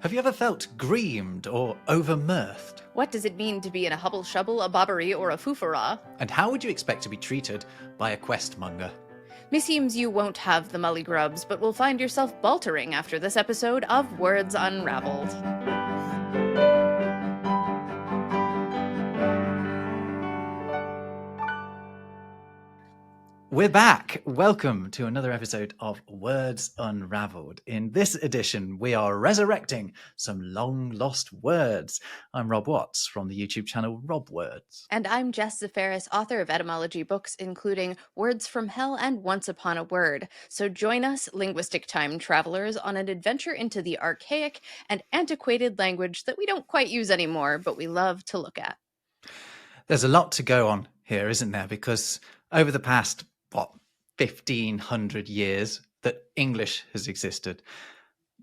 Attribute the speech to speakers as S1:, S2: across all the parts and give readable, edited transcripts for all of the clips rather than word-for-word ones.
S1: Have you ever felt gremed or overmirthed?
S2: What does it mean to be in a hubble-shubble, a bobbery, or a foofara?
S1: And how would you expect to be treated by a questmonger?
S2: Meseems you won't have the mulligrubs, but will find yourself baltering after this episode of Words Unravelled.
S1: We're back. Welcome to another episode of Words Unravelled. In this edition, we are resurrecting some long-lost words. I'm Rob Watts from the YouTube channel Rob Words.
S2: And I'm Jess Zafaris, author of etymology books including Words from Hell and Once Upon a Word. So join us, linguistic time travelers, on an adventure into the archaic and antiquated language that we don't quite use anymore, but we love to look at.
S1: There's a lot to go on here, isn't there? Because over the past 1,500 years that English has existed,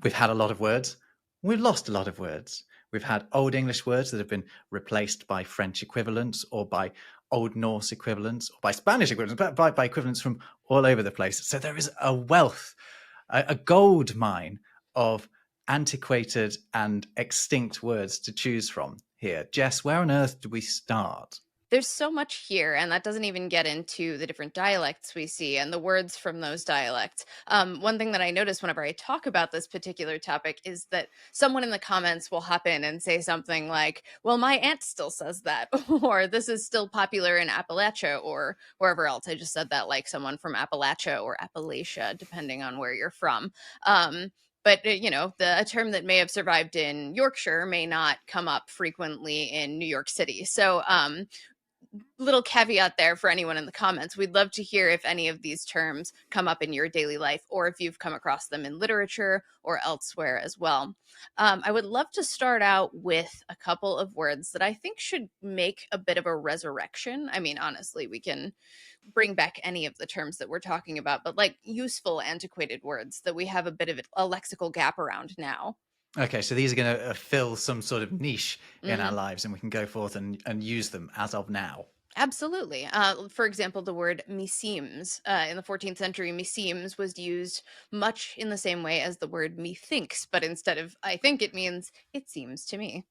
S1: we've had a lot of words. We've lost a lot of words. We've had Old English words that have been replaced by French equivalents or by Old Norse equivalents or by Spanish equivalents, by equivalents from all over the place. So there is a wealth, a gold mine of antiquated and extinct words to choose from here. Jess, where on earth do we start?
S2: There's so much here, and that doesn't even get into the different dialects we see and the words from those dialects. One thing that I notice whenever I talk about this particular topic is that someone in the comments will hop in and say something like, well, my aunt still says that, or this is still popular in Appalachia or wherever else. I just said that like someone from Appalachia or Appalachia, depending on where you're from. But, a term that may have survived in Yorkshire may not come up frequently in New York City. So, little caveat there for anyone in the comments. We'd love to hear if any of these terms come up in your daily life or if you've come across them in literature or elsewhere as well. I would love to start out with a couple of words that I think should make a bit of a resurrection. I mean, honestly, we can bring back any of the terms that we're talking about, but like useful antiquated words that we have a bit of a lexical gap around now.
S1: Okay, so these are going to fill some sort of niche in our lives, and we can go forth and use them as of now.
S2: Absolutely. For example, the word meseems. In the 14th century, meseems was used much in the same way as the word methinks, but instead of I think, it means it seems to me.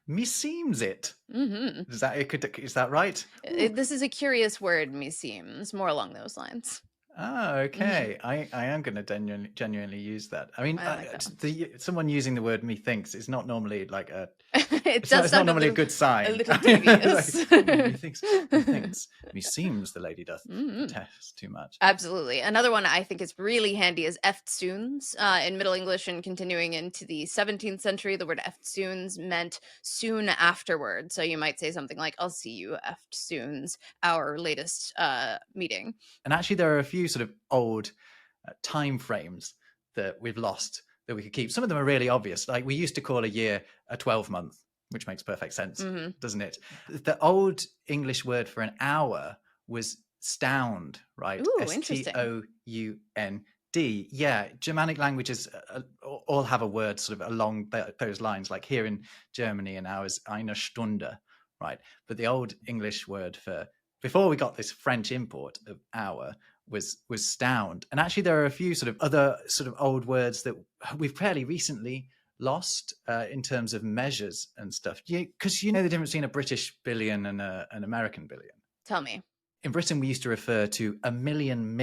S1: Meseems it.
S2: Mm-hmm.
S1: Is that right?
S2: This is a curious word, meseems, more along those lines.
S1: Oh, okay. I am going to genuinely use that. I mean,
S2: I like that
S1: someone using the word "methinks" is not normally like a.
S2: It
S1: It's
S2: does
S1: not
S2: sound
S1: normally a good sign.
S2: a little devious.
S1: Methinks. Meseems the lady doth protest too much.
S2: Absolutely. Another one I think is really handy is eftsoons. In Middle English and continuing into the 17th century, the word eftsoons meant soon afterward. So you might say something like, I'll see you eftsoons, our latest meeting.
S1: And actually, there are a few sort of old time frames that we've lost that we could keep. Some of them are really obvious. Like we used to call a year a 12-month, which makes perfect sense, doesn't it? The old English word for an hour was stound, right?
S2: Ooh, interesting.
S1: S-T-O-U-N-D. Yeah, Germanic languages all have a word sort of along those lines. Like here in Germany, an hour is eine Stunde, right? But the old English word for, before we got this French import of hour, was stound. And actually there are a few sort of other sort of old words that we've fairly recently lost in terms of measures and stuff. Because you know the difference between a British billion and an American billion.
S2: Tell me.
S1: In Britain, we used to refer to a million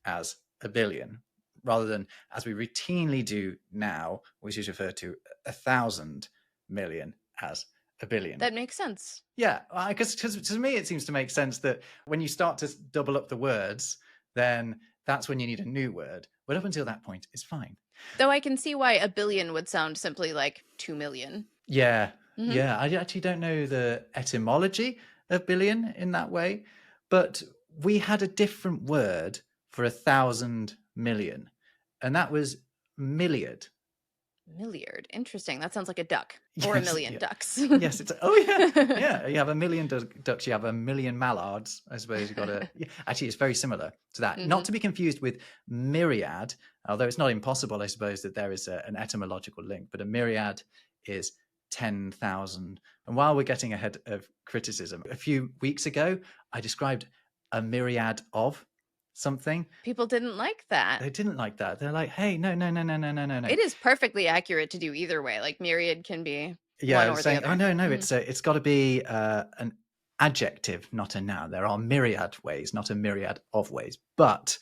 S1: as a billion, rather than, as we routinely do now, we used to refer to 1,000 million as a billion.
S2: That makes sense.
S1: Yeah, because to me, it seems to make sense that when you start to double up the words, then that's when you need a new word. But up until that point, it's fine.
S2: Though I can see why a billion would sound simply like 2 million.
S1: Yeah, yeah. I actually don't know the etymology of billion in that way, but we had a different word for 1,000 million, and that was milliard.
S2: Milliard. Interesting. That sounds like a duck or a million ducks.
S1: Yes, it's yeah. You have a million ducks. You have a million mallards. I suppose you've got a. Yeah, actually, it's very similar to that. Not to be confused with myriad, although it's not impossible, I suppose, that there is an etymological link. But a myriad is 10,000. And while we're getting ahead of criticism, a few weeks ago, I described a myriad of. something.
S2: People didn't like that.
S1: They didn't like that. They're like, hey, no.
S2: It is perfectly accurate to do either way. Like myriad can be one
S1: Yeah,
S2: or the
S1: saying,
S2: other.
S1: oh no, it's got to be an adjective, not a noun. There are myriad ways, not a myriad of ways. But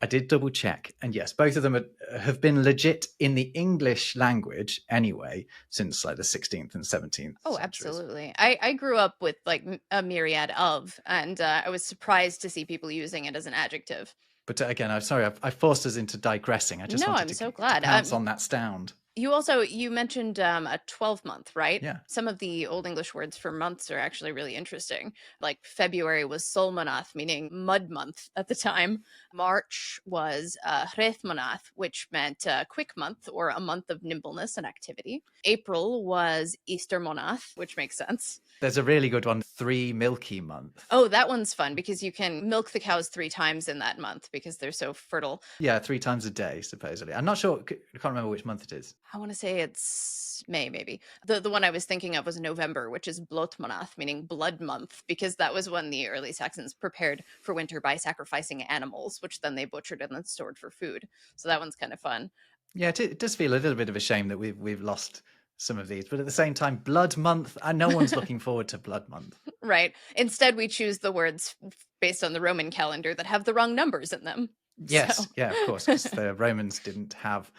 S1: I did double check, and yes, both of them have been legit in the English language anyway since like the 16th and 17th
S2: Oh,
S1: centuries.
S2: absolutely. I grew up with like a myriad of, and I was surprised to see people using it as an adjective.
S1: But again, I'm sorry, I forced us into digressing. I just
S2: No,
S1: wanted
S2: I'm
S1: to,
S2: so
S1: to
S2: glad.
S1: pounce on that sound.
S2: You mentioned a 12-month, right?
S1: Yeah.
S2: Some of the Old English words for months are actually really interesting. Like February was Solmonath, meaning mud month at the time. March was Hreithmonath, which meant quick month or a month of nimbleness and activity. April was Eastermonath, which makes sense.
S1: There's a really good one, 3 milky month.
S2: Oh, that one's fun because you can milk the cows 3 times in that month because they're so fertile.
S1: Yeah, 3 times a day, supposedly. I'm not sure. I can't remember which month it is.
S2: I want to say it's May, maybe. The one I was thinking of was November, which is Blotmonath, meaning blood month, because that was when the early Saxons prepared for winter by sacrificing animals, which then they butchered and then stored for food. So that one's kind of fun.
S1: Yeah, it does feel a little bit of a shame that we've lost some of these, but at the same time, Blood Month, and no one's looking forward to Blood Month.
S2: Right. Instead, we choose the words based on the Roman calendar that have the wrong numbers in them.
S1: Yes,
S2: So.
S1: yeah, of course, because the Romans didn't have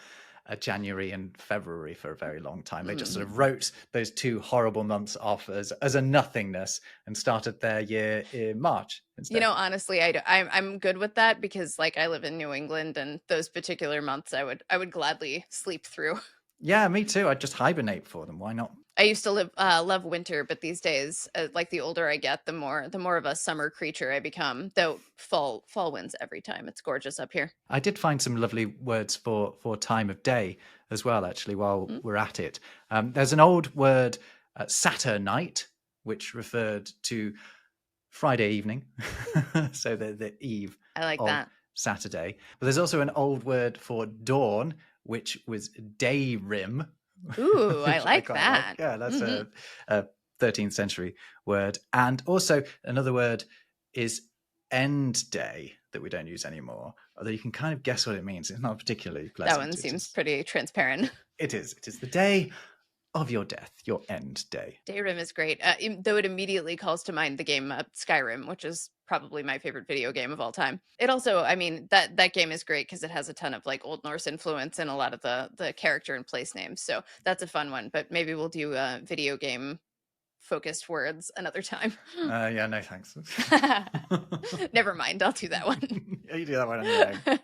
S1: a January and February for a very long time. They just sort of wrote those 2 horrible months off as a nothingness and started their year in March instead.
S2: You know, honestly, I'm good with that because, like, I live in New England, and those particular months, I would gladly sleep through.
S1: Yeah, me too. I'd just hibernate for them. Why not?
S2: I used to love winter, but these days, like the older I get, the more of a summer creature I become. Though fall wins every time. It's gorgeous up here.
S1: I did find some lovely words for time of day as well, actually, while we're at it. There's an old word, Saturnight, which referred to Friday evening, so the eve
S2: I like
S1: of
S2: that.
S1: Saturday. But there's also an old word for dawn, which was day rim.
S2: Ooh, I
S1: which
S2: like
S1: quite
S2: that.
S1: Yeah, that's a 13th century word. And also another word is end day that we don't use anymore, although you can kind of guess what it means. It's not particularly pleasant.
S2: That one seems pretty transparent.
S1: It is the day of your death, your end day.
S2: Dayrim is great, though it immediately calls to mind the game Skyrim, which is probably my favorite video game of all time. It also, I mean, that game is great because it has a ton of like Old Norse influence in a lot of the character and place names. So that's a fun one, but maybe we'll do video game focused words another time.
S1: Yeah, no thanks.
S2: Never mind, I'll do that one.
S1: You do that one on your own.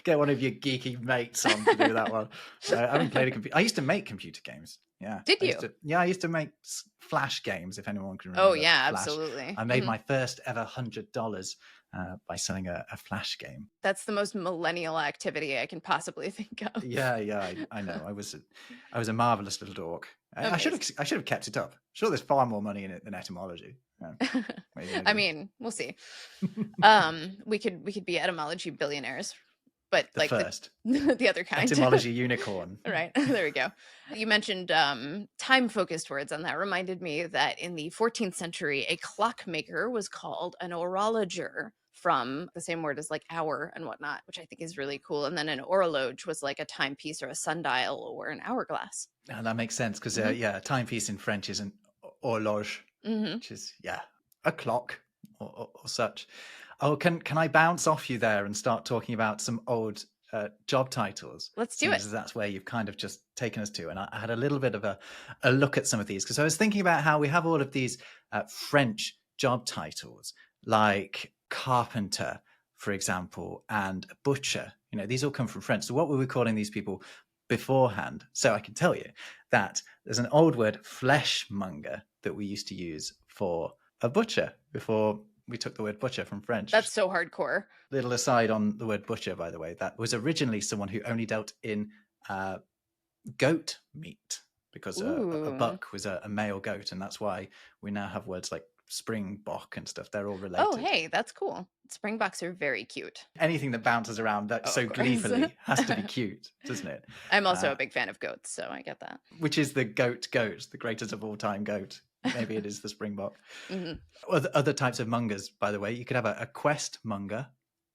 S1: Get one of your geeky mates on to do that one. I haven't played a computer. I used to make computer games. Yeah.
S2: Did you?
S1: I used to make Flash games, if anyone can remember.
S2: Oh yeah,
S1: Flash.
S2: Absolutely.
S1: I made my first ever $100 by selling a Flash game.
S2: That's the most millennial activity I can possibly think of.
S1: Yeah, I know. I was a marvelous little dork. I should have kept it up. Sure, there's far more money in it than etymology. Yeah,
S2: I mean, we'll see. We could be etymology billionaires, but
S1: the
S2: like
S1: first
S2: the other kind.
S1: etymology unicorn.
S2: Right, there we go. You mentioned time-focused words, and that reminded me that in the 14th century, a clockmaker was called an horologer, from the same word as like hour and whatnot, which I think is really cool. And then an horologe was like a timepiece or a sundial or an hourglass.
S1: And that makes sense because a timepiece in French is an horloge, which is a clock or such. Oh, can I bounce off you there and start talking about some old job titles?
S2: Let's do it.
S1: That's where you've kind of just taken us to. And I had a little bit of a look at some of these because I was thinking about how we have all of these French job titles like carpenter, for example, and butcher. You know, these all come from French. So what were we calling these people beforehand? So I can tell you that there's an old word, fleshmonger, that we used to use for a butcher before we took the word butcher from French.
S2: That's so hardcore.
S1: Little aside on the word butcher, by the way, that was originally someone who only dealt in goat meat because a buck was a male goat, and that's why we now have words like springbok and stuff. They're all related.
S2: Oh, hey, that's cool. Springboks are very cute.
S1: Anything that bounces around that so gleefully has to be cute, doesn't it?
S2: I'm also a big fan of goats, so I get that.
S1: Which is the goat, the greatest of all time goat. Maybe it is the springbok. Other types of mongers, by the way, you could have a quest monger,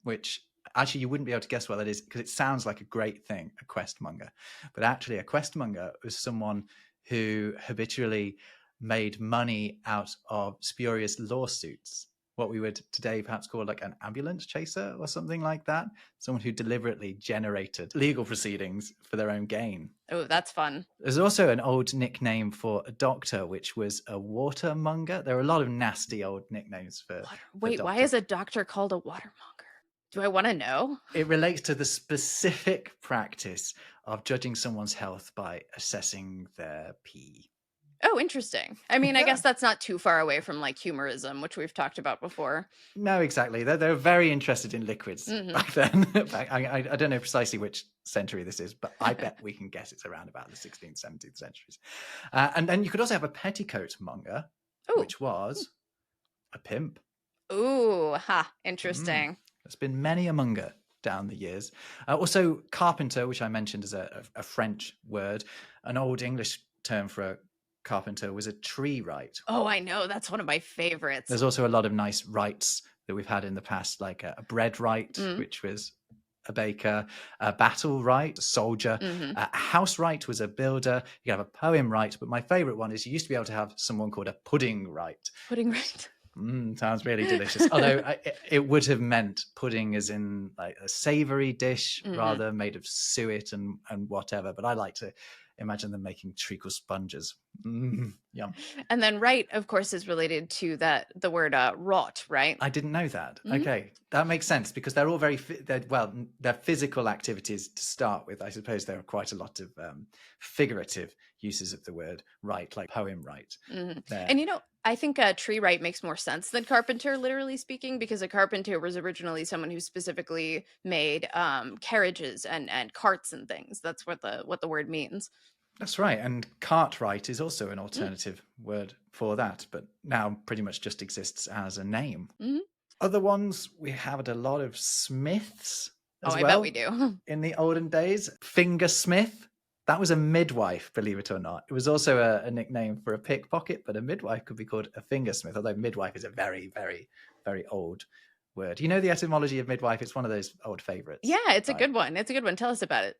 S1: which actually you wouldn't be able to guess what that is because it sounds like a great thing, a questmonger. But actually, a questmonger was someone who habitually made money out of spurious lawsuits, what we would today perhaps call like an ambulance chaser or something like that. Someone who deliberately generated legal proceedings for their own gain.
S2: Oh, that's fun.
S1: There's also an old nickname for a doctor, which was a watermonger. There are a lot of nasty old nicknames for
S2: Wait, why is a doctor called a watermonger? Do I want to know?
S1: It relates to the specific practice of judging someone's health by assessing their pee.
S2: Oh, interesting. I mean, I guess that's not too far away from like humorism, which we've talked about before.
S1: No, exactly. They're very interested in liquids back then. I don't know precisely which century this is, but I bet we can guess it's around about the 16th, 17th centuries. And then you could also have a petticoat monger, which was a pimp.
S2: Ooh, interesting.
S1: There's been many a monger down the years. Also, carpenter, which I mentioned as a French word. An old English term for a carpenter was a tree wright.
S2: Oh, I know. That's one of my favorites.
S1: There's also a lot of nice wrights that we've had in the past, like a bread wright, which was a baker, a battle wright, a soldier, a house wright was a builder. You have a poem wright, but my favorite one is you used to be able to have someone called a pudding wright.
S2: Pudding wright.
S1: Sounds really delicious. Although it would have meant pudding as in like a savory dish rather, made of suet and whatever. But I like to imagine them making treacle sponges. Yum.
S2: And then wright, of course, is related to the word wrought, right?
S1: I didn't know that. Okay, that makes sense because they're all they're physical activities to start with. I suppose there are quite a lot of figurative uses of the word write, like poem write.
S2: And I think tree wright makes more sense than carpenter, literally speaking, because a carpenter was originally someone who specifically made carriages and carts and things. That's what the word means.
S1: That's right. And cartwright is also an alternative word for that, but now pretty much just exists as a name. Other ones, we had a lot of smiths as well.
S2: I bet we do.
S1: In the olden days, fingersmith. That was a midwife, believe it or not. It was also a nickname for a pickpocket, but a midwife could be called a fingersmith, although midwife is a very, very, very old word. You know the etymology of midwife? It's one of those old favorites.
S2: Yeah, it's a good one. It's a good one. Tell us about it.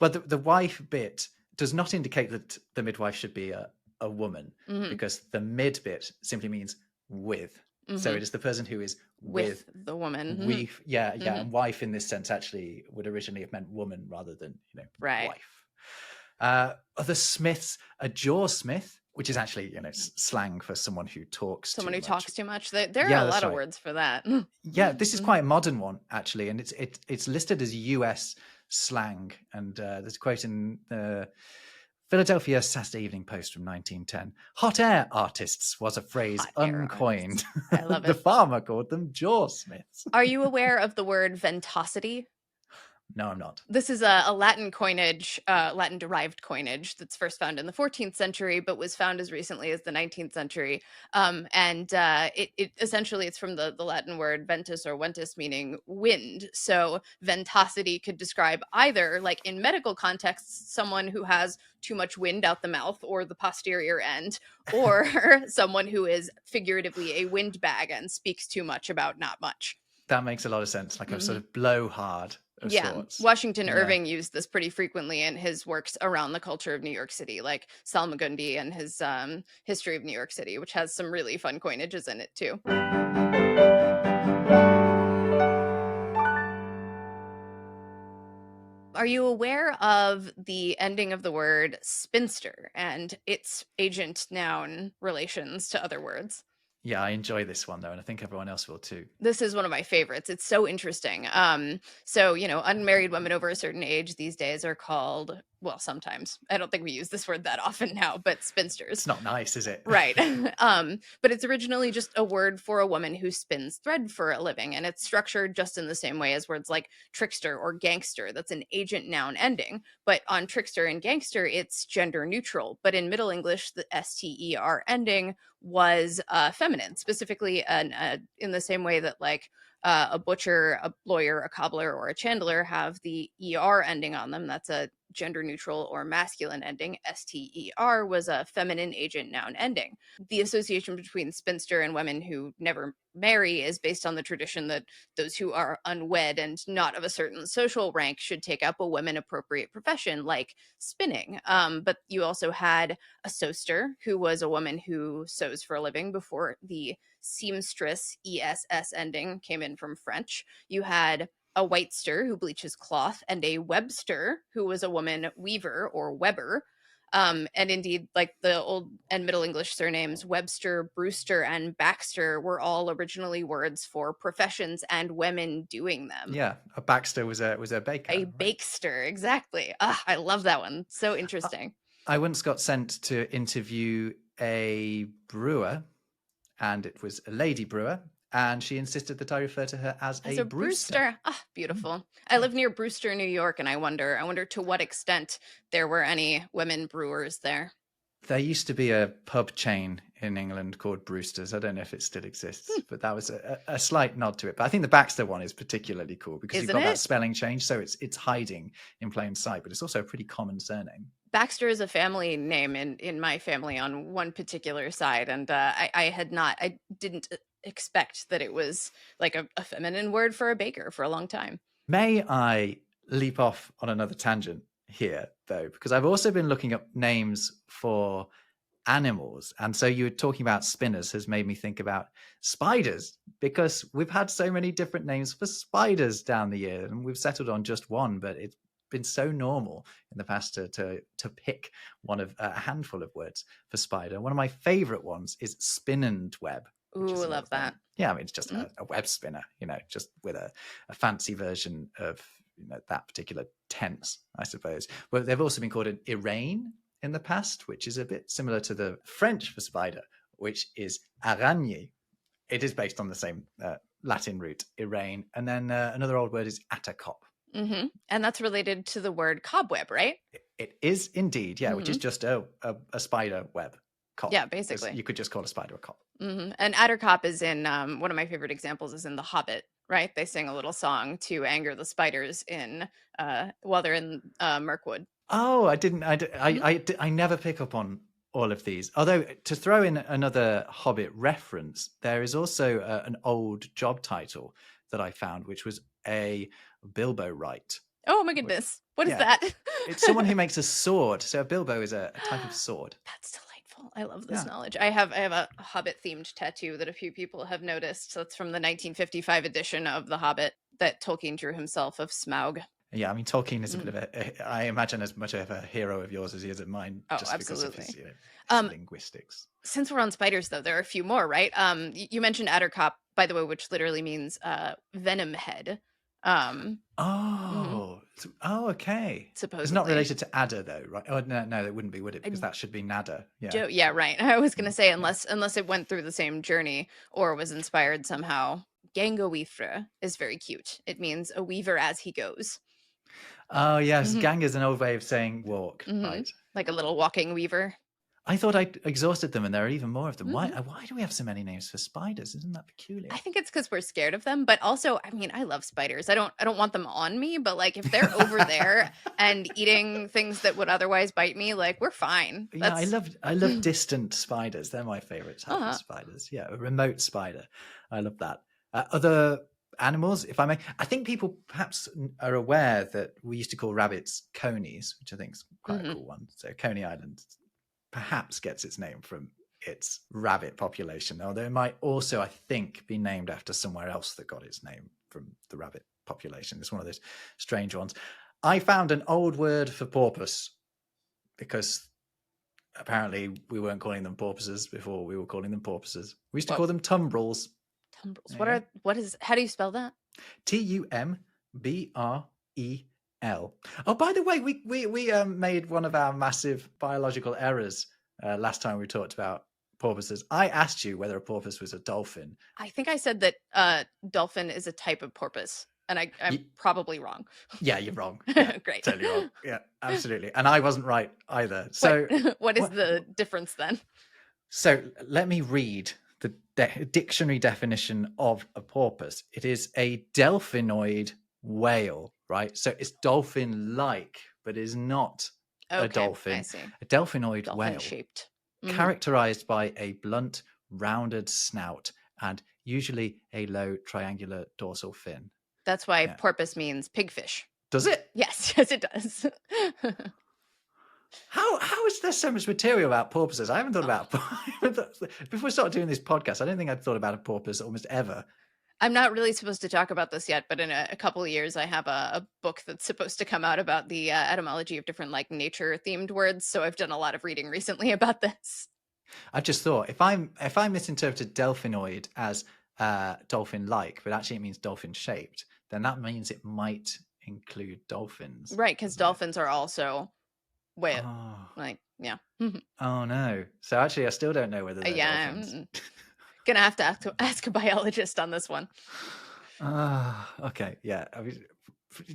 S1: Well, the wife bit does not indicate that the midwife should be a woman, because the mid bit simply means with. So it is the person who is with
S2: the woman.
S1: And wife in this sense actually would originally have meant woman rather than wife. Other smiths, a jawsmith, which is actually slang for someone who talks
S2: someone
S1: too
S2: who
S1: much.
S2: talks too much. There are a lot of words for that.
S1: Yeah, this is quite a modern one actually, and it's listed as US slang, and there's a quote in the Philadelphia Saturday Evening Post from 1910. Hot air artists was a phrase uncoined.
S2: I love it.
S1: The farmer called them jawsmiths.
S2: Are you aware of the word ventosity?
S1: No, I'm not.
S2: This is a Latin coinage, Latin-derived coinage that's first found in the 14th century, but was found as recently as the 19th century. It essentially, it's from the Latin word ventus or ventus, meaning wind. So ventosity could describe either, like in medical contexts, someone who has too much wind out the mouth or the posterior end, or someone who is figuratively a windbag and speaks too much about not much.
S1: That makes a lot of sense, like a sort of blowhard. Sorts.
S2: Washington Irving used this pretty frequently in his works around the culture of New York City, like Salmagundi and his History of New York City, which has some really fun coinages in it too. Are you aware of the ending of the word spinster and its agent noun relations to other words?
S1: Yeah, I enjoy this one though, and I think everyone else will too.
S2: This is one of my favorites. It's so interesting. Unmarried women over a certain age these days are called, well, sometimes. I don't think we use this word that often now, but spinsters.
S1: It's not nice, is it?
S2: Right. But it's originally just a word for a woman who spins thread for a living, and it's structured just in the same way as words like trickster or gangster. That's an agent noun ending. But on trickster and gangster, it's gender neutral. But in Middle English, the ster ending was feminine, specifically in the same way that like A butcher, a lawyer, a cobbler, or a chandler have the er ending on them. That's a gender neutral or masculine ending. Ster was a feminine agent noun ending. The association between spinster and women who never marry is based on the tradition that those who are unwed and not of a certain social rank should take up a women appropriate profession like spinning. But you also had a sewster, who was a woman who sews for a living before the seamstress ess ending came in from French. You had a whitester who bleaches cloth, and a webster who was a woman weaver or weber. And indeed, like the Old and Middle English surnames, Webster, Brewster, and Baxter were all originally words for professions and women doing them.
S1: Yeah, a Baxter was a baker.
S2: A
S1: right?
S2: bakester, exactly. I love that one. So interesting.
S1: I once got sent to interview a brewer, and it was a lady brewer, and she insisted that I refer to her as a Brewster.
S2: Beautiful. I live near Brewster, New York, and I wonder to what extent there were any women brewers there.
S1: There used to be a pub chain in England called Brewster's. I don't know if it still exists, but that was a slight nod to it. But I think the Baxter one is particularly cool because you've got that spelling change, so it's hiding in plain sight, but it's also a pretty common surname.
S2: Baxter is a family name in my family on one particular side, and I didn't expect that it was like a feminine word for a baker for a long time.
S1: May I leap off on another tangent here, though, because I've also been looking up names for animals. And so you were talking about spinners has made me think about spiders, because we've had so many different names for spiders down the year, and we've settled on just one, but it's been so normal in the past to pick one of a handful of words for spider. One of my favorite ones is spinned web.
S2: Ooh, I love that.
S1: Yeah, I mean, it's just a web spinner, just with a fancy version of that particular tense, I suppose. But they've also been called an irene in the past, which is a bit similar to the French for spider, which is araignée. It is based on the same Latin root, irene. And then another old word is atacop.
S2: Mm-hmm. And that's related to the word cobweb, right?
S1: It is indeed, yeah, which is just a spider web. Cop.
S2: Yeah, basically.
S1: You could just call a spider a cop.
S2: Mm-hmm. And attercop is in one of my favorite examples is in The Hobbit, right? They sing a little song to anger the spiders in while they're in Mirkwood.
S1: Oh, I never pick up on all of these. Although, to throw in another Hobbit reference, there is also an old job title that I found, which was a Bilbo Wright.
S2: Oh my goodness. What is that?
S1: It's someone who makes a sword. So a Bilbo is a type of sword.
S2: That's delightful. I love this knowledge. I have a Hobbit themed tattoo that a few people have noticed. So it's from the 1955 edition of The Hobbit that Tolkien drew himself of Smaug.
S1: Yeah, I mean, Tolkien is a bit of I imagine as much of a hero of yours as he is of mine.
S2: Oh,
S1: just
S2: absolutely.
S1: Because of his linguistics.
S2: Since we're on spiders, though, there are a few more, right? You mentioned attercop, by the way, which literally means venom head.
S1: Okay.
S2: Supposedly.
S1: It's not related to adder, though, right? Oh, no, it wouldn't be, would it? Because that should be nada. Yeah.
S2: Yeah, right. I was going to say, unless it went through the same journey or was inspired somehow. Gangoweithre is very cute. It means a weaver as he goes.
S1: Oh, yes. Gang is an old way of saying walk, right?
S2: Like a little walking weaver.
S1: I thought I exhausted them, and there are even more of them. Why do we have so many names for spiders? Isn't that peculiar?
S2: I think it's because we're scared of them, but also, I mean, I love spiders. I don't want them on me, but like if they're over there and eating things that would otherwise bite me, like we're fine.
S1: Yeah, I love distant spiders. They're my favorite type of spiders. Yeah, a remote spider. I love that. Other animals, if I may. I think people perhaps are aware that we used to call rabbits conies, which I think is quite a cool one. So Coney Island perhaps gets its name from its rabbit population, although it might also, I think, be named after somewhere else that got its name from the rabbit population. It's one of those strange ones. I found an old word for porpoise because apparently we weren't calling them porpoises before we were calling them porpoises. We used to call them tumbrels.
S2: Tumbrels. How do you spell that?
S1: Tumbrel. Oh, by the way, we made one of our massive biological errors last time we talked about porpoises. I asked you whether a porpoise was a dolphin.
S2: I think I said that dolphin is a type of porpoise, and I'm probably wrong.
S1: Yeah, you're wrong. Yeah,
S2: great.
S1: Totally wrong. Yeah, absolutely. And I wasn't right either. So
S2: what is the difference then?
S1: So let me read the dictionary definition of a porpoise. It is a delphinoid whale, right? So it's dolphin-like, but is not a
S2: Okay, I
S1: dolphin.
S2: see.
S1: A delphinoid
S2: Dolphin
S1: whale,
S2: shaped.
S1: characterized by a blunt, rounded snout and usually a low triangular dorsal fin.
S2: That's why
S1: Yeah.
S2: porpoise means pigfish.
S1: Does it?
S2: Yes, yes, it does.
S1: How is there so much material about porpoises? I haven't thought about before we started doing this podcast. I don't think I'd thought about a porpoise almost ever.
S2: I'm not really supposed to talk about this yet, but in a couple of years, I have a book that's supposed to come out about the etymology of different like nature themed words. So I've done a lot of reading recently about this.
S1: I just thought if I misinterpreted delphinoid as dolphin-like, but actually it means dolphin-shaped, then that means it might include dolphins.
S2: Right, because dolphins are also whale.
S1: Oh.
S2: Like, yeah.
S1: Oh no! So actually, I still don't know whether they're
S2: Yeah,
S1: dolphins.
S2: gonna have to ask a biologist on this one.
S1: Okay, yeah.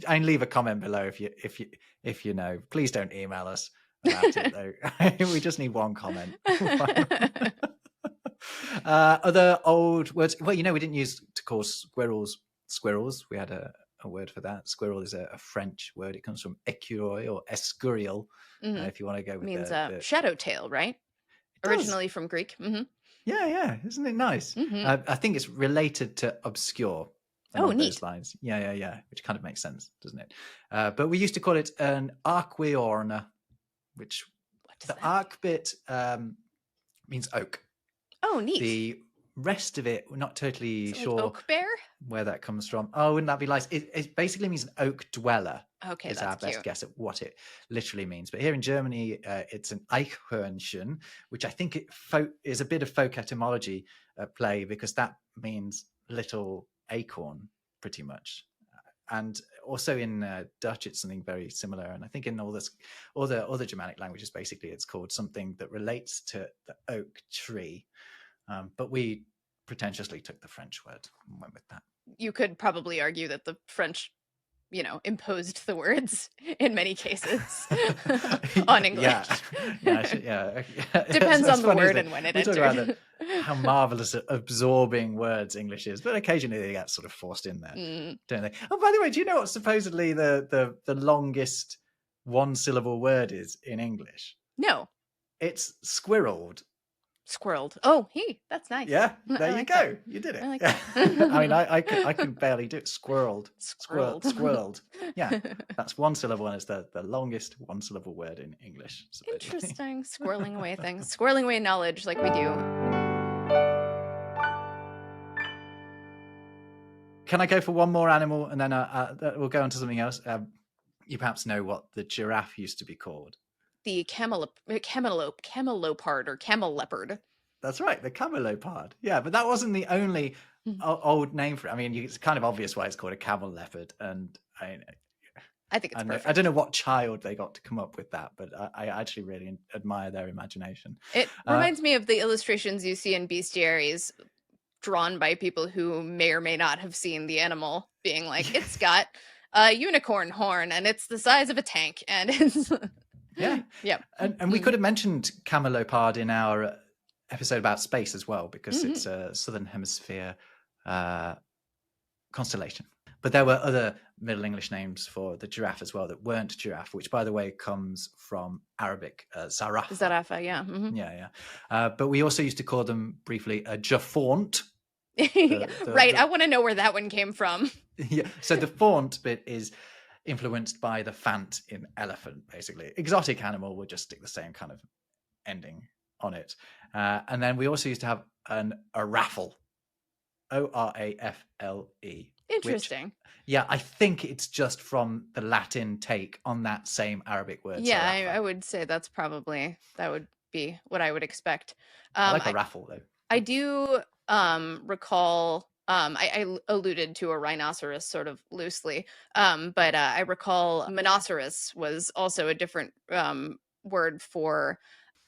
S1: I can leave a comment below if you know. Please don't email us about it though. We just need one comment. Other old words. Well, we didn't use to call squirrels squirrels. We had a word for that. Squirrel is a French word. It comes from écureuil or escurial. If you want to go with
S2: means
S1: the
S2: shadow tail, right? Originally from Greek.
S1: Yeah. Isn't it nice? I think it's related to obscure.
S2: Oh, neat.
S1: Those lines. Yeah. Which kind of makes sense, doesn't it? But we used to call it an archaiorna, which the arc bit means oak.
S2: Oh, neat.
S1: The rest of it, we're not totally sure
S2: like oak bear?
S1: Where that comes from. Oh, wouldn't that be nice? It basically means an oak dweller.
S2: Okay,
S1: is
S2: that's
S1: our best
S2: cute.
S1: guess at what it literally means. But here in Germany, it's an Eichhörnchen, which I think is a bit of folk etymology at play, because that means little acorn, pretty much. And also in Dutch, it's something very similar. And I think in all the other Germanic languages, basically, it's called something that relates to the oak tree. But we pretentiously took the French word and went with that.
S2: You could probably argue that the French, imposed the words in many cases on English.
S1: Yeah.
S2: Depends on the word and when it entered.
S1: Talk about how marvelous at absorbing words English is, but occasionally they get sort of forced in there, don't they? Oh, by the way, do you know what supposedly the longest one-syllable word is in English?
S2: No.
S1: It's squirreled.
S2: Squirreled. Oh, that's nice.
S1: Yeah, there you go. That. You did it.
S2: I like that.
S1: I mean, I can barely do it. Squirreled.
S2: Squirreled.
S1: Yeah, that's one syllable, and it's the longest one-syllable word in English.
S2: Supposedly. Interesting. Squirreling away things. Squirreling away knowledge like we do.
S1: Can I go for one more animal, and then we'll go on to something else? You perhaps know what the giraffe used to be called.
S2: The camelopard or camel leopard.
S1: That's right, the camelopard. Yeah, but that wasn't the only old name for it. I mean, it's kind of obvious why it's called a camel leopard, and
S2: I think it's perfect.
S1: I don't know what child they got to come up with that, but I actually really admire their imagination.
S2: It reminds me of the illustrations you see in bestiaries drawn by people who may or may not have seen the animal, being like, it's got a unicorn horn, and it's the size of a tank, and it's...
S1: Yeah. And we could have mentioned camelopard in our episode about space as well, because it's a southern hemisphere constellation. But there were other Middle English names for the giraffe as well that weren't giraffe, which, by the way, comes from Arabic, zarafa.
S2: Zarafa, yeah.
S1: Yeah. But we also used to call them briefly a jaffaunt.
S2: Right, I want to know where that one came from.
S1: Yeah, so the faunt bit is influenced by the fant in elephant, basically. Exotic animal would just stick the same kind of ending on it. And then we also used to have a raffle, Orafle.
S2: Interesting.
S1: I think it's just from the Latin take on that same Arabic word.
S2: Yeah, I would say that would be what I would expect.
S1: I like a raffle, though.
S2: I do recall... I alluded to a rhinoceros sort of loosely, but I recall monoceros was also a different word for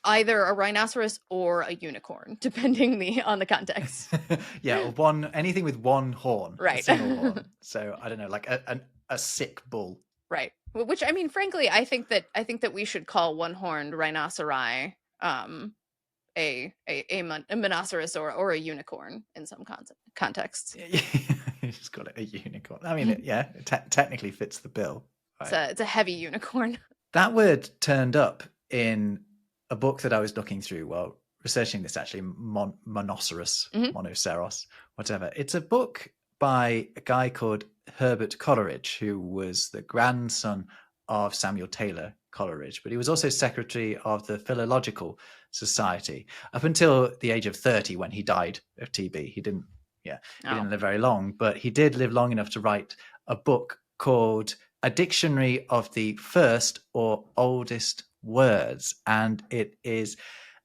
S2: either a rhinoceros or a unicorn, depending on the context.
S1: Yeah, anything with one horn,
S2: right?
S1: A single horn. So I don't know, like a sick bull,
S2: right? Which, I mean, frankly, I think that we should call one-horned rhinoceri a monoceros or a unicorn in some contexts.
S1: You just call it a unicorn. I mean, it technically fits the bill. Right?
S2: It's a heavy unicorn.
S1: That word turned up in a book that I was looking through while researching this, actually, monoceros, monoceros, whatever. It's a book by a guy called Herbert Coleridge, who was the grandson of Samuel Taylor Coleridge, but he was also secretary of the Philological Society up until the age of 30 when he died of TB. He didn't live very long, but he did live long enough to write a book called A Dictionary of the First or Oldest Words. And it is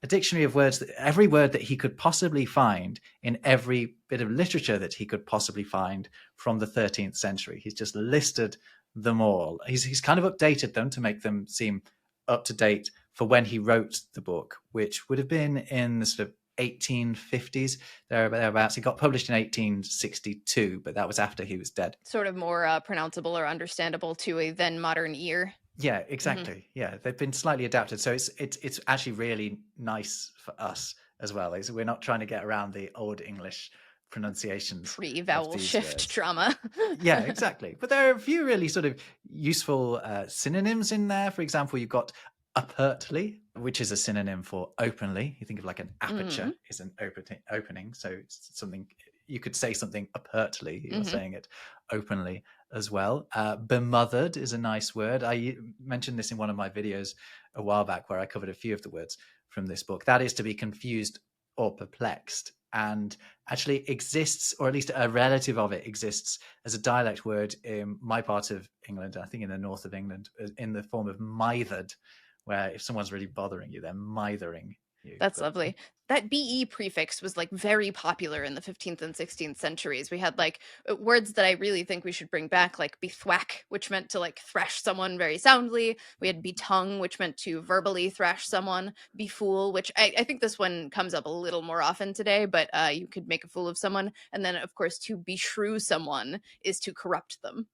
S1: a dictionary of words, every word that he could possibly find in every bit of literature that he could possibly find from the 13th century. He's just listed them all. He's kind of updated them to make them seem up to date for when he wrote the book, which would have been in the sort of 1850s, thereabouts. It got published in 1862, but that was after he was dead.
S2: Sort of more pronounceable or understandable to a then modern ear.
S1: Yeah, exactly. Yeah, they've been slightly adapted, so it's actually really nice for us as well. We're not trying to get around the old English pronunciations,
S2: pre-vowel shift
S1: words.
S2: trauma.
S1: Yeah, exactly. But there are a few really sort of useful synonyms in there. For example, you've got apertly, which is a synonym for openly. You think of like an aperture is an opening, so it's something you could say something apertly. You're saying it openly as well. Bemothered is a nice word. I mentioned this in one of my videos a while back where I covered a few of the words from this book. That is to be confused or perplexed, and actually exists, or at least a relative of it exists, as a dialect word in my part of England, I think in the north of England, in the form of mithered, where if someone's really bothering you, they're mithering you.
S2: That's lovely. That BE prefix was like very popular in the 15th and 16th centuries. We had like words that I really think we should bring back, like bethwack, which meant to like thrash someone very soundly. We had betongue, which meant to verbally thrash someone. Befool, which I think this one comes up a little more often today, but you could make a fool of someone. And then, of course, to beshrew someone is to corrupt them.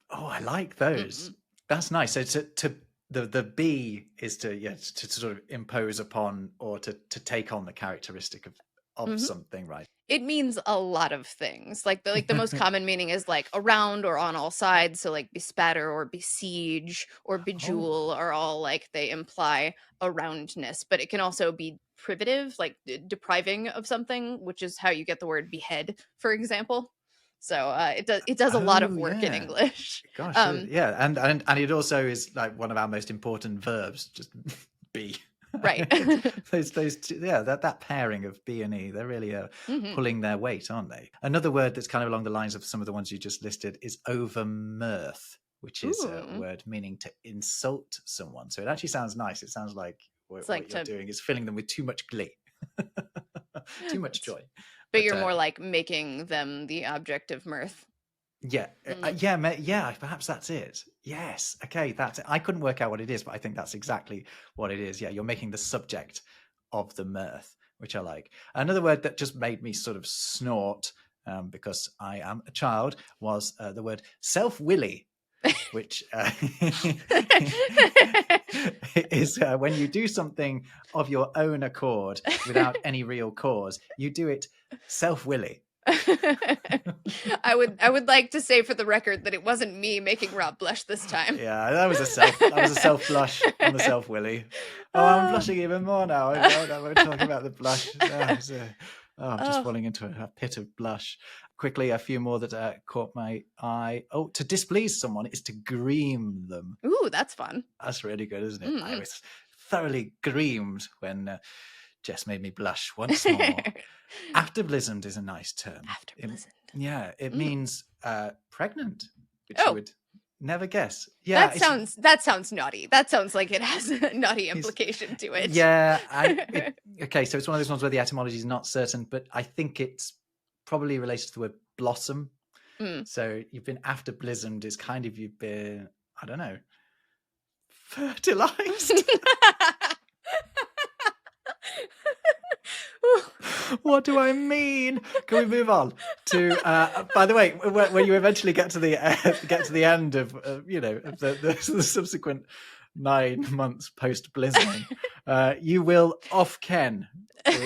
S1: Oh, I like those. That's nice. So the B is to sort of impose upon or to take on the characteristic of something, right?
S2: It means a lot of things. Like the most common meaning is like around or on all sides. So like bespatter or besiege or bejewel are all like they imply aroundness, but it can also be privative, like depriving of something, which is how you get the word behead, for example. So it does a lot of work in English.
S1: Gosh, yeah, and it also is like one of our most important verbs, just be.
S2: Right.
S1: those two, that pairing of B and E, they're really pulling their weight, aren't they? Another word that's kind of along the lines of some of the ones you just listed is overmirthed, which is a word meaning to insult someone. So it actually sounds nice. It sounds like what you're doing is filling them with too much glee, too much joy.
S2: But you're more like making them the object of mirth.
S1: Yeah. Perhaps that's it. Yes. Okay. That's it. I couldn't work out what it is, but I think that's exactly what it is. Yeah. You're making the subject of the mirth, which I like. Another word that just made me sort of snort, because I am a child, was the word self-willy, which is when you do something of your own accord without any real cause. You do it self-willy.
S2: I would like to say for the record that it wasn't me making Rob blush this time.
S1: Yeah, that was a self blush on the self willy. Oh, I'm blushing even more now. We're talking about the blush. I'm just falling into a pit of blush. Quickly, a few more that caught my eye. Oh, to displease someone is to greem them.
S2: Ooh, that's fun.
S1: That's really good, isn't it? I was thoroughly greemed when Jess made me blush once more. Afterblizzard is a nice term.
S2: Afterblizzard.
S1: It means pregnant, which you would never guess.
S2: Yeah, that sounds naughty. That sounds like it has a naughty implication to it.
S1: Yeah. Okay, so it's one of those ones where the etymology is not certain, but I think it's probably related to the word blossom. So you've been afterblizzard is kind of you've been, I don't know, fertilized. What do I mean? Can we move on to? By the way, when you eventually get to the end of the subsequent 9 months post blizzarding, you will off-ken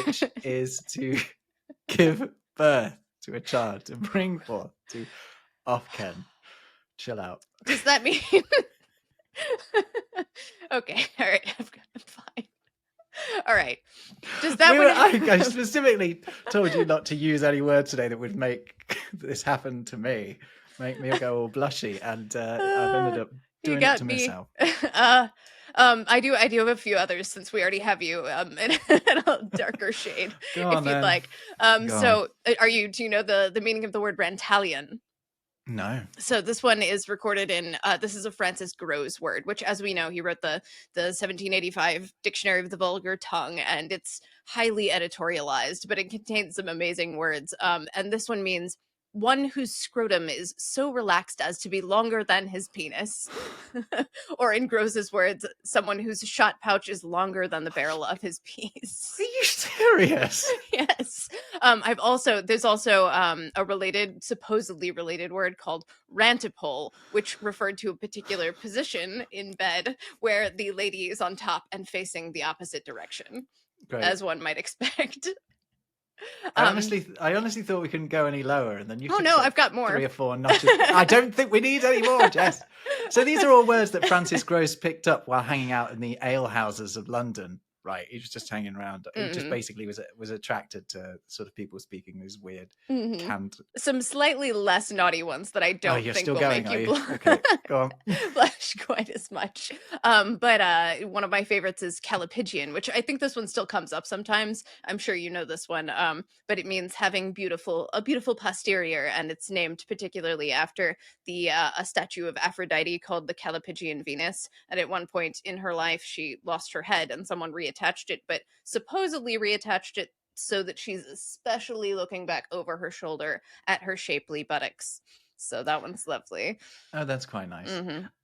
S1: which is to give birth to a child, to bring forth, to Ken. Chill out.
S2: Does that mean... Okay, all right, I'm fine. All right. Does that
S1: I specifically told you not to use any word today that would make this happen to me, make me go all blushy, and I've ended up doing it to myself.
S2: I do have a few others since we already have you in a darker shade if you'd like. So do you know the meaning of the word Rantalian?
S1: No.
S2: So this one is recorded in this is a Francis Groves word, which, as we know, he wrote the 1785 Dictionary of the Vulgar Tongue, and it's highly editorialized, but it contains some amazing words. And this one means one whose scrotum is so relaxed as to be longer than his penis. Or in Groves's words, someone whose shot pouch is longer than the barrel of his piece.
S1: Are you serious?
S2: Yes. There's also a supposedly related word called rantipole, which referred to a particular position in bed where the lady is on top and facing the opposite direction. Great. As one might expect.
S1: I honestly thought we couldn't go any lower, and then you.
S2: Oh no, I've got more.
S1: 3 or 4 notches. I don't think we need any more, Jess. So these are all words that Francis Groves picked up while hanging out in the ale houses of London. Right, he was just hanging around. He just basically was attracted to sort of people speaking these weird canned.
S2: Some slightly less naughty ones that I don't think will make you
S1: okay, go on.
S2: blush quite as much. But one of my favorites is calipigian, which I think this one still comes up sometimes. I'm sure you know this one. But it means having a beautiful posterior, and it's named particularly after a statue of Aphrodite called the Calipigian Venus. And at one point in her life, she lost her head, and someone reattached it, but supposedly reattached it so that she's especially looking back over her shoulder at her shapely buttocks. So that one's lovely.
S1: Oh, that's quite nice.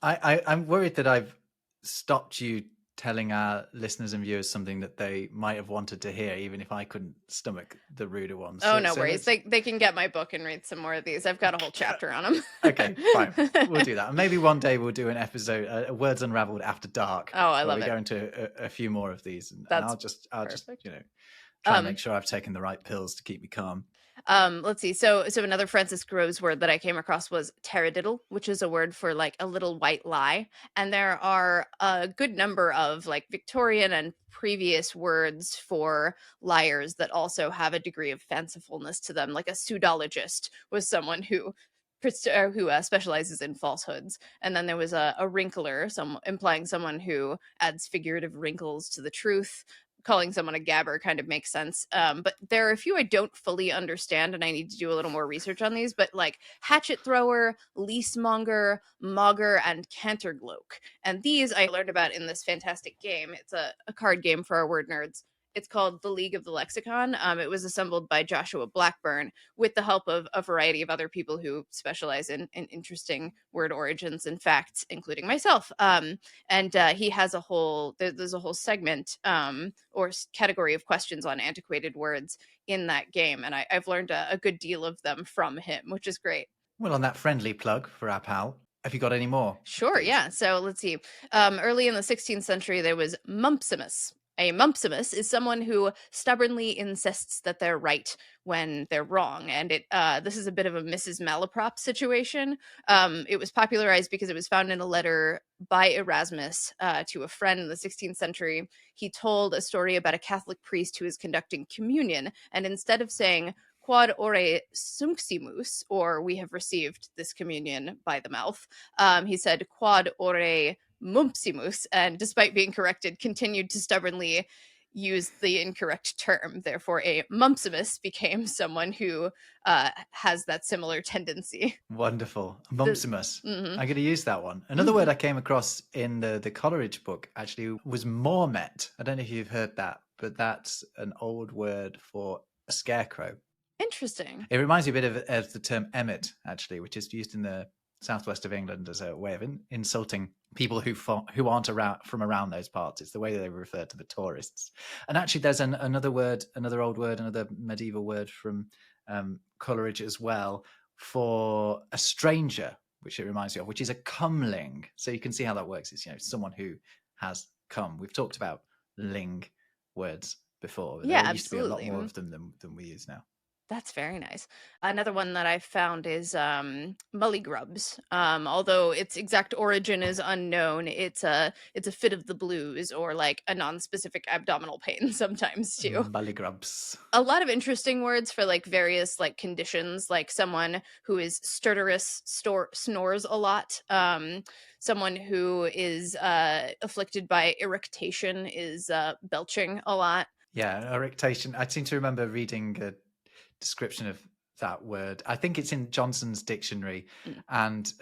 S1: I'm worried that I've stopped you telling our listeners and viewers something that they might have wanted to hear, even if I couldn't stomach the ruder ones.
S2: Oh, no worries. They can get my book and read some more of these. I've got a whole chapter on them.
S1: Okay, fine. We'll do that. And maybe one day we'll do an episode, Words Unravelled After Dark.
S2: Oh, I love it.
S1: We go into a few more of these, and I'll just try and make sure I've taken the right pills to keep me calm.
S2: Let's see. So another Francis Groves word that I came across was taradiddle, which is a word for like a little white lie. And there are a good number of like Victorian and previous words for liars that also have a degree of fancifulness to them. Like a pseudologist was someone who specializes in falsehoods. And then there was a wrinkler, implying someone who adds figurative wrinkles to the truth. Calling someone a gabber kind of makes sense. But there are a few I don't fully understand, and I need to do a little more research on these. But like hatchet thrower, leasemonger, mogger, and cantergloak. And these I learned about in this fantastic game. It's a card game for our word nerds. It's called The League of the Lexicon. It was assembled by Joshua Blackburn with the help of a variety of other people who specialize in interesting word origins and facts, including myself. And he has there's a whole segment or category of questions on antiquated words in that game. And I've learned a good deal of them from him, which is great.
S1: Well, on that friendly plug for our pal, have you got any more?
S2: Sure, yeah. So let's see. Early in the 16th century, there was mumpsimus. A mumpsimus is someone who stubbornly insists that they're right when they're wrong. And this is a bit of a Mrs. Malaprop situation. It was popularized because it was found in a letter by Erasmus to a friend in the 16th century. He told a story about a Catholic priest who was conducting communion. And instead of saying, quod ore suncimus, or we have received this communion by the mouth, he said, quad ore mumpsimus, and despite being corrected, continued to stubbornly use the incorrect term. Therefore, a mumpsimus became someone who has that similar tendency.
S1: Wonderful. Mumpsimus. I'm going to use that one. Another word I came across in the Coleridge book actually was mormet. I don't know if you've heard that, but that's an old word for a scarecrow.
S2: Interesting.
S1: It reminds me a bit of the term emmet, actually, which is used in the southwest of England as a way of insulting people who aren't from around those parts. It's the way they refer to the tourists. And actually, there's another old word, another medieval word from Coleridge as well for a stranger, which it reminds me of, which is a comeling. So you can see how that works. It's someone who has come. We've talked about ling words before.
S2: Yeah,
S1: There used to be a lot
S2: absolutely.
S1: more of them than we use now.
S2: That's very nice. Another one that I found is mulligrubs. Although its exact origin is unknown, it's a fit of the blues or like a non-specific abdominal pain sometimes too.
S1: Mulligrubs.
S2: A lot of interesting words for like various like conditions, like someone who is stertorous snores a lot. Someone who is afflicted by eructation is belching a lot.
S1: Yeah, eructation. I seem to remember reading a description of that word. I think it's in Johnson's dictionary,
S2: Mm.
S1: and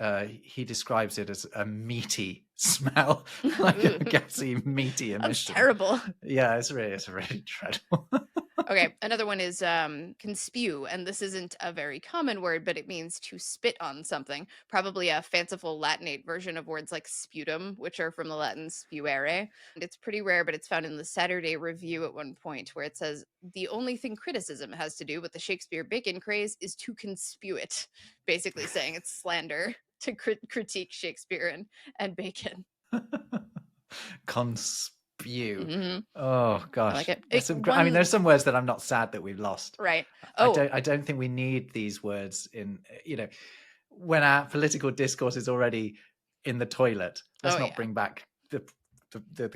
S1: he describes it as a meaty smell, like a gassy, meaty
S2: That's
S1: emission.
S2: terrible.
S1: Yeah, it's really dreadful.
S2: Okay, another one is conspew, and this isn't a very common word, but it means to spit on something. Probably a fanciful Latinate version of words like sputum, which are from the Latin spuere. And it's pretty rare, but it's found in the Saturday Review at one point, where it says the only thing criticism has to do with the Shakespeare Bacon craze is to conspew it, basically saying it's slander to critique Shakespeare and Bacon.
S1: Conspew.
S2: Hmm.
S1: Oh
S2: I like
S1: gosh,
S2: it.
S1: there's some. I mean, there's some words that I'm not sad that we've lost.
S2: Right.
S1: I
S2: Oh,
S1: don't. I don't think we need these words in. When our political discourse is already in the toilet. Let's
S2: oh
S1: not
S2: yeah.
S1: bring back the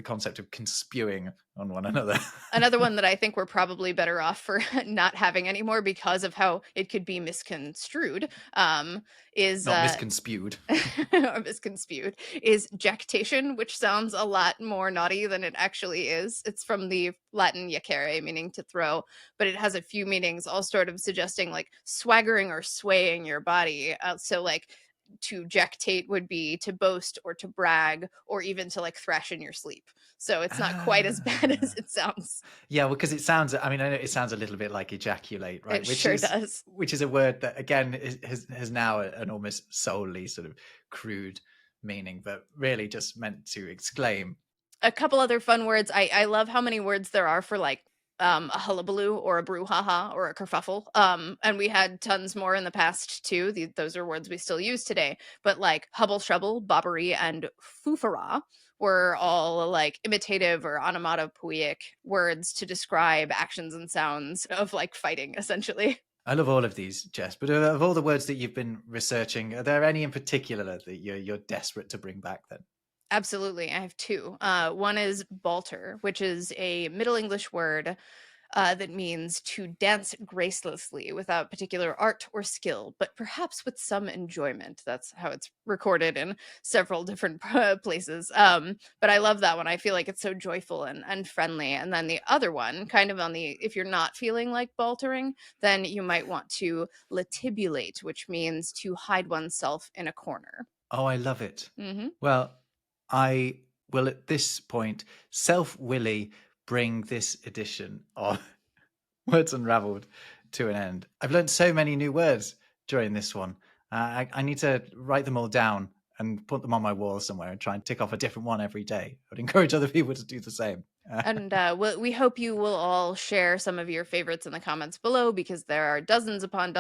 S1: concept of conspewing on one another.
S2: Another one that I think we're probably better off for not having anymore because of how it could be misconstrued is
S1: Not misconspewed.
S2: or misconspewed is jactation, which sounds a lot more naughty than it actually is. It's from the Latin jacere, meaning to throw, but it has a few meanings, all sort of suggesting like swaggering or swaying your body. So like to jactate would be to boast or to brag or even to like thrash in your sleep. So it's not quite as bad as
S1: Ah.
S2: it sounds.
S1: Yeah, well, because it sounds. I mean, I know it sounds a little bit like ejaculate, right?
S2: It sure does.
S1: Which is a word that again has now an almost solely sort of crude meaning, but really just meant to exclaim.
S2: A couple other fun words. I love how many words there are for like a hullabaloo or a brouhaha or a kerfuffle. And we had tons more in the past too. Those are words we still use today. But like hubble-shubble, bobbery, and foofara were all like imitative or onomatopoeic words to describe actions and sounds of like fighting, essentially.
S1: I love all of these, Jess. But of all the words that you've been researching, are there any in particular that you're desperate to bring back? Then
S2: Absolutely. I have two. One is balter, which is a Middle English word that means to dance gracelessly without particular art or skill, but perhaps with some enjoyment. That's how it's recorded in several different places. But I love that one. I feel like it's so joyful and friendly. And then the other one, kind of on the, if you're not feeling like baltering, then you might want to latibulate, which means to hide oneself in a corner.
S1: oh, I love it.
S2: Hmm.
S1: Well, I will at this point self-willy bring this edition of Words Unravelled to an end. I've learned so many new words during this one. I need to write them all down and put them on my wall somewhere and try and tick off a different one every day. I would encourage other people to do the same.
S2: And we hope you will all share some of your favorites in the comments below because there are dozens upon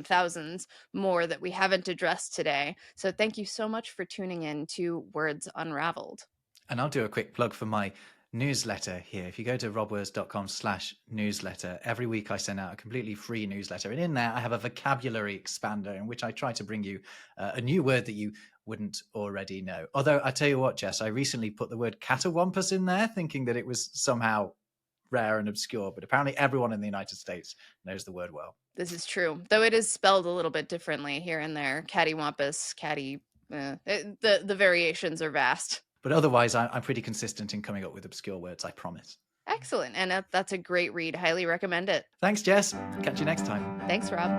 S2: thousands more that we haven't addressed today. So thank you so much for tuning in to Words Unravelled.
S1: And I'll do a quick plug for my newsletter here. If you go to robwords.com/newsletter, every week I send out a completely free newsletter. And in there, I have a vocabulary expander in which I try to bring you a new word that you wouldn't already know. Although I tell you what, Jess, I recently put the word catawampus in there, thinking that it was somehow rare and obscure, but apparently everyone in the United States knows the word well.
S2: This is true, though it is spelled a little bit differently here and there. Cattywampus, catty, the variations are vast.
S1: But otherwise, I'm pretty consistent in coming up with obscure words, I promise.
S2: Excellent. And that's a great read. Highly recommend it.
S1: Thanks, Jess. Catch you next time.
S2: Thanks, Rob.